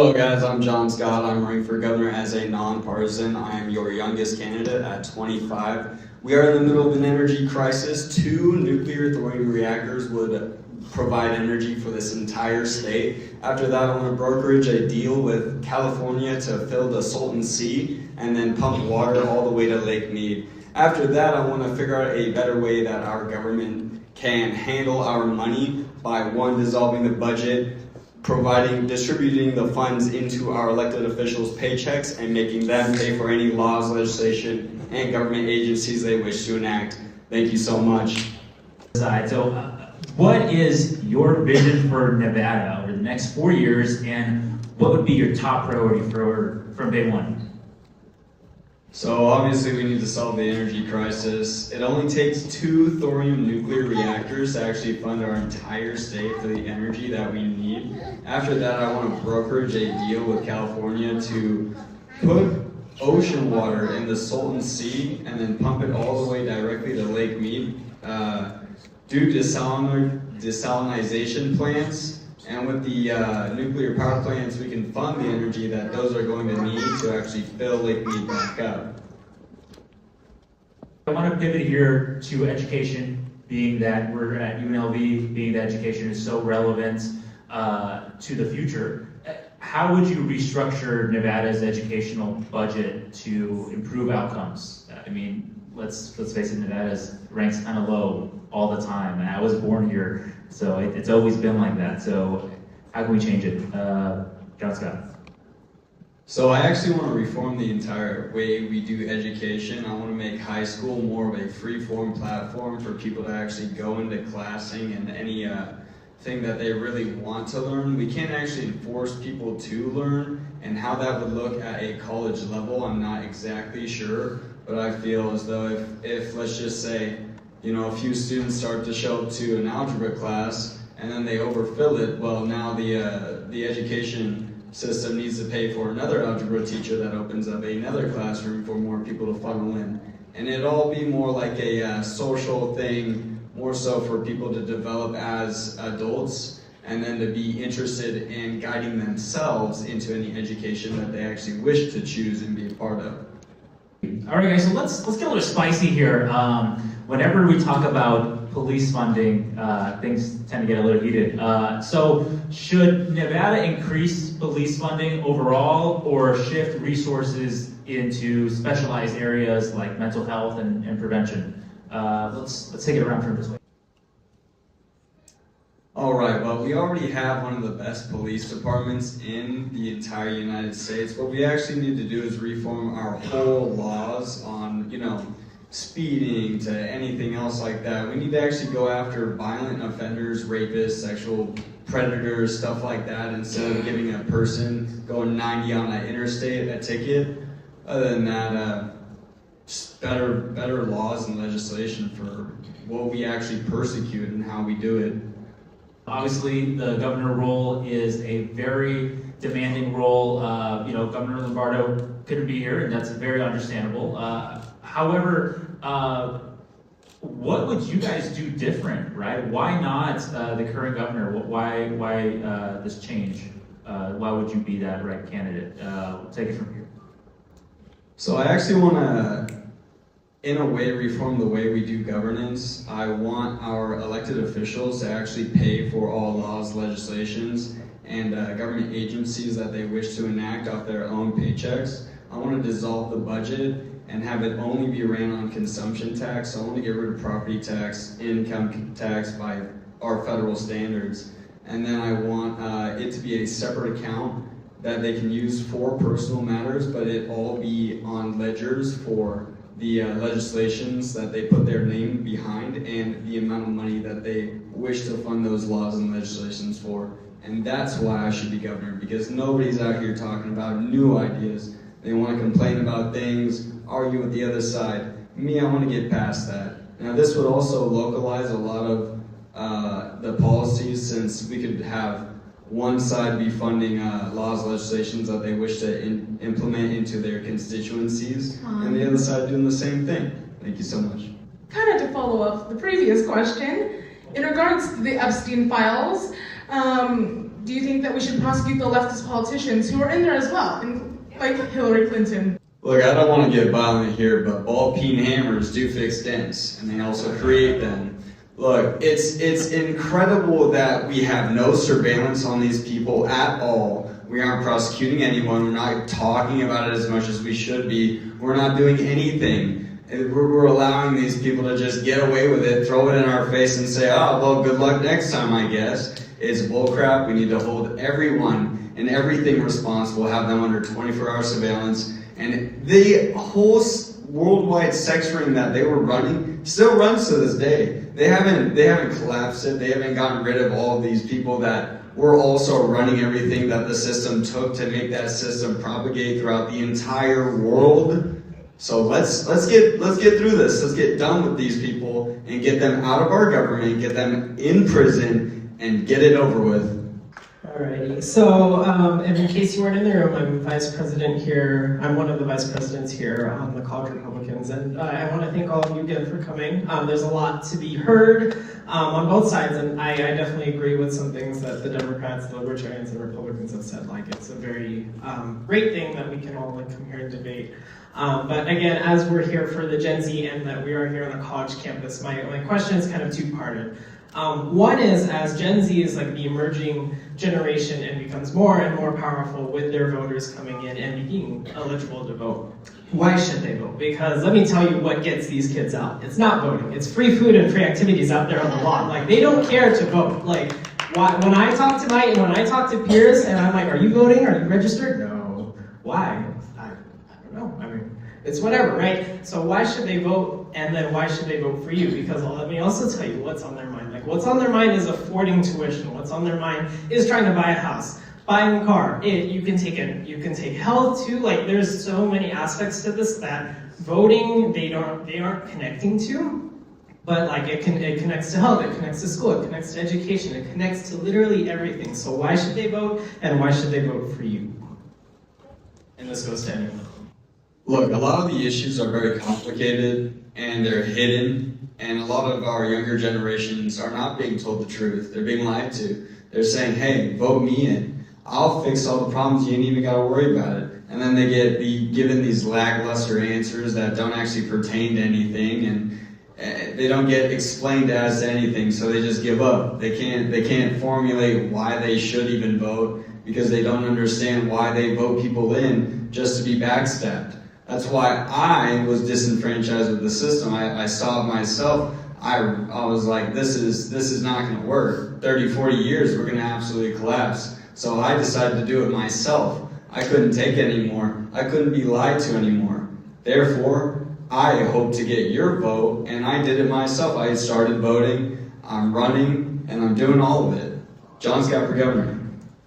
Hello guys, I'm John Scott. I'm running for governor as a nonpartisan. I am your youngest candidate at 25. We are in the middle of an energy crisis. 2 nuclear thorium reactors would provide energy for this entire state. After that, I want to brokerage a deal with California to fill the Salton Sea and then pump water all the way to Lake Mead. After that, I want to figure out a better way that our government can handle our money by 1, dissolving the budget, distributing the funds into our elected officials' paychecks and making them pay for any laws, legislation, and government agencies they wish to enact. Thank you so much. So, what is your vision for Nevada over the next 4 years, and what would be your top priority from day one? So obviously we need to solve the energy crisis. It only takes 2 thorium nuclear reactors to actually fund our entire state for the energy that we need. After that, I want to brokerage a deal with California to put ocean water in the Salton Sea and then pump it all the way directly to Lake Mead. Do desalinization plants, and with the nuclear power plants, we can fund the energy that those are going to need to actually fill Lake Mead back up. I want to pivot here to education, being that we're at UNLV, being that education is so relevant to the future. How would you restructure Nevada's educational budget to improve outcomes? I mean, let's face it, Nevada's ranks kind of low all the time, and I was born here, so it's always been like that. So how can we change it? John Scott. So I actually want to reform the entire way we do education. I want to make high school more of a free-form platform for people to actually go into classing and any thing that they really want to learn. We can't actually force people to learn, and how that would look at a college level, I'm not exactly sure, but I feel as though if let's just say, a few students start to show up to an algebra class and then they overfill it, well, now the education system needs to pay for another algebra teacher that opens up another classroom for more people to funnel in. And it'd all be more like a social thing, more so for people to develop as adults and then to be interested in guiding themselves into any education that they actually wish to choose and be a part of. All right, guys, so let's get a little spicy here. Whenever we talk about police funding, things tend to get a little heated. So should Nevada increase police funding overall or shift resources into specialized areas like mental health and prevention? Let's take it around from this way. All right, well, we already have one of the best police departments in the entire United States. What we actually need to do is reform our whole laws on, speeding to anything else like that. We need to actually go after violent offenders, rapists, sexual predators, stuff like that, instead of giving a person going 90 on an interstate a ticket. Other than that, just better laws and legislation for what we actually persecute and how we do it. Obviously, the governor role is a very demanding role. Governor Lombardo couldn't be here, and that's very understandable. However, what would you guys do different, right? Why not the current governor? Why this change? Why would you be that right candidate? Take it from here. So I actually want to, in a way, reform the way we do governance. I want our elected officials to actually pay for all laws, legislations, and government agencies that they wish to enact off their own paychecks. I want to dissolve the budget and have it only be ran on consumption tax. So I want to get rid of property tax, income tax by our federal standards. And then I want it to be a separate account that they can use for personal matters, but it all be on ledgers for the legislations that they put their name behind and the amount of money that they wish to fund those laws and legislations for. And that's why I should be governor, because nobody's out here talking about new ideas. They want to complain about things, argue with the other side. Me, I want to get past that. Now, this would also localize a lot of the policies, since we could have one side be funding laws, legislations that they wish to implement into their constituencies, and the other side doing the same thing. Thank you so much. Kind of to follow up the previous question, in regards to the Epstein files, do you think that we should prosecute the leftist politicians who are in there as well, like Hillary Clinton? Look, I don't want to get violent here, but ball peen hammers do fix dents, and they also create them. Look, it's incredible that we have no surveillance on these people at all. We aren't prosecuting anyone. We're not talking about it as much as we should be. We're not doing anything. We're allowing these people to just get away with it, throw it in our face, and say, oh, well, good luck next time, I guess. It's bullcrap. We need to hold everyone and everything responsible, have them under 24-hour surveillance. And the whole worldwide sex ring that they were running still runs to this day. They haven't collapsed it. They haven't gotten rid of all of these people that were also running everything that the system took to make that system propagate throughout the entire world. So let's get through this. Let's get done with these people and get them out of our government, get them in prison, and get it over with. Alrighty, so and in case you weren't in the room, I'm vice president here. I'm one of the vice presidents here on the College Republicans, and I want to thank all of you again for coming. There's a lot to be heard on both sides, and I definitely agree with some things that the Democrats, the Libertarians, and Republicans have said. Like, it's a very great thing that we can all come here and debate. But again, as we're here for the Gen Z and that we are here on a college campus, my question is kind of two-parted. One is, as Gen Z is like the emerging generation and becomes more and more powerful with their voters coming in and being eligible to vote, why should they vote? Because let me tell you what gets these kids out. It's not voting. It's free food and free activities out there on the lawn. Like, they don't care to vote. Like, when I talk to peers and I'm like, are you voting? Are you registered? No. Why? I don't know. I mean, it's whatever, right? So why should they vote? And then why should they vote for you? Because let me also tell you what's on their mind. Like, what's on their mind is affording tuition. What's on their mind is trying to buy a house, buying a car. You can take health too. Like, there's so many aspects to this that voting they aren't connecting to. But like, it connects to health, it connects to school, it connects to education, it connects to literally everything. So why should they vote, and why should they vote for you? And this goes to anyone. Look, a lot of the issues are very complicated and they're hidden, and a lot of our younger generations are not being told the truth. They're being lied to. They're saying, hey, vote me in. I'll fix all the problems. You ain't even got to worry about it. And then they get given these lackluster answers that don't actually pertain to anything, and they don't get explained as to anything, so they just give up. They can't formulate why they should even vote, because they don't understand why they vote people in just to be backstabbed. That's why I was disenfranchised with the system. I saw it myself. I was like, this is not going to work. 30, 40 years, we're going to absolutely collapse. So I decided to do it myself. I couldn't take it anymore. I couldn't be lied to anymore. Therefore, I hope to get your vote, and I did it myself. I started voting, I'm running, and I'm doing all of it. John Scott for governor.